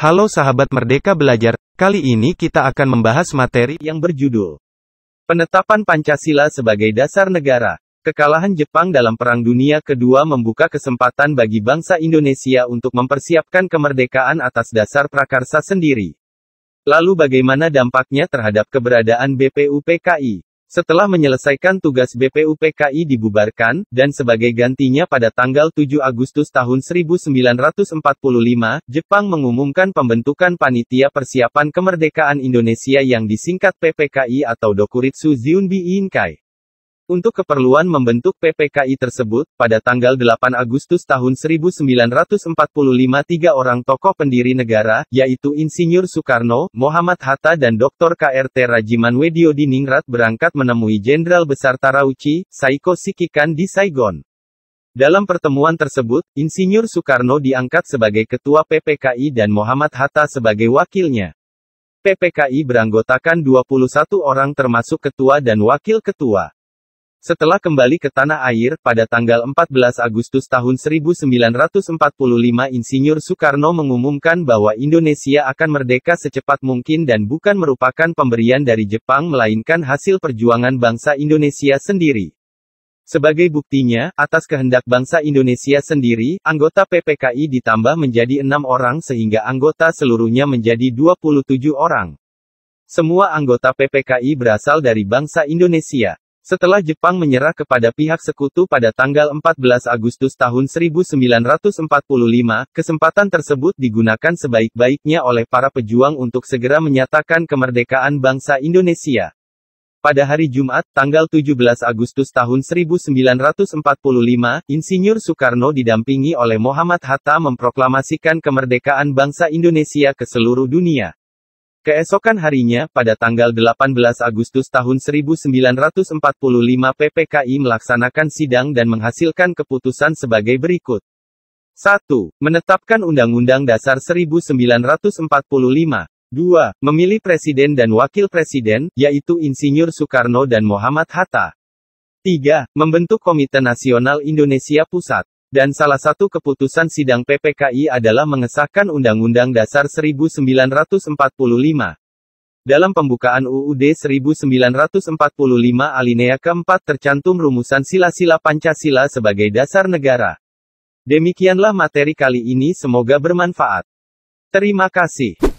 Halo sahabat Merdeka Belajar, kali ini kita akan membahas materi yang berjudul Penetapan Pancasila sebagai Dasar Negara. Kekalahan Jepang dalam Perang Dunia Kedua membuka kesempatan bagi bangsa Indonesia untuk mempersiapkan kemerdekaan atas dasar prakarsa sendiri. Lalu bagaimana dampaknya terhadap keberadaan BPUPKI? Setelah menyelesaikan tugas BPUPKI dibubarkan, dan sebagai gantinya pada tanggal 7 Agustus tahun 1945, Jepang mengumumkan pembentukan Panitia Persiapan Kemerdekaan Indonesia yang disingkat PPKI atau Dokuritsu Zunbi Inkai. Untuk keperluan membentuk PPKI tersebut, pada tanggal 8 Agustus tahun 1945 tiga orang tokoh pendiri negara, yaitu Insinyur Soekarno, Muhammad Hatta dan Dr. KRT Rajimanwedyo-Diningrat berangkat menemui Jenderal Besar Terauchi, Saiko Shikikan di Saigon. Dalam pertemuan tersebut, Insinyur Soekarno diangkat sebagai Ketua PPKI dan Muhammad Hatta sebagai wakilnya. PPKI beranggotakan 21 orang termasuk Ketua dan Wakil Ketua. Setelah kembali ke tanah air, pada tanggal 14 Agustus tahun 1945 Insinyur Soekarno mengumumkan bahwa Indonesia akan merdeka secepat mungkin dan bukan merupakan pemberian dari Jepang melainkan hasil perjuangan bangsa Indonesia sendiri. Sebagai buktinya, atas kehendak bangsa Indonesia sendiri, anggota PPKI ditambah menjadi 6 orang sehingga anggota seluruhnya menjadi 27 orang. Semua anggota PPKI berasal dari bangsa Indonesia. Setelah Jepang menyerah kepada pihak sekutu pada tanggal 14 Agustus tahun 1945, kesempatan tersebut digunakan sebaik-baiknya oleh para pejuang untuk segera menyatakan kemerdekaan bangsa Indonesia. Pada hari Jumat, tanggal 17 Agustus tahun 1945, Insinyur Soekarno didampingi oleh Muhammad Hatta memproklamasikan kemerdekaan bangsa Indonesia ke seluruh dunia. Keesokan harinya, pada tanggal 18 Agustus tahun 1945 PPKI melaksanakan sidang dan menghasilkan keputusan sebagai berikut. 1. Menetapkan Undang-Undang Dasar 1945. 2. Memilih Presiden dan Wakil Presiden, yaitu Insinyur Soekarno dan Muhammad Hatta. 3. Membentuk Komite Nasional Indonesia Pusat. Dan salah satu keputusan sidang PPKI adalah mengesahkan Undang-Undang Dasar 1945. Dalam pembukaan UUD 1945 alinea keempat tercantum rumusan sila-sila Pancasila sebagai dasar negara. Demikianlah materi kali ini, semoga bermanfaat. Terima kasih.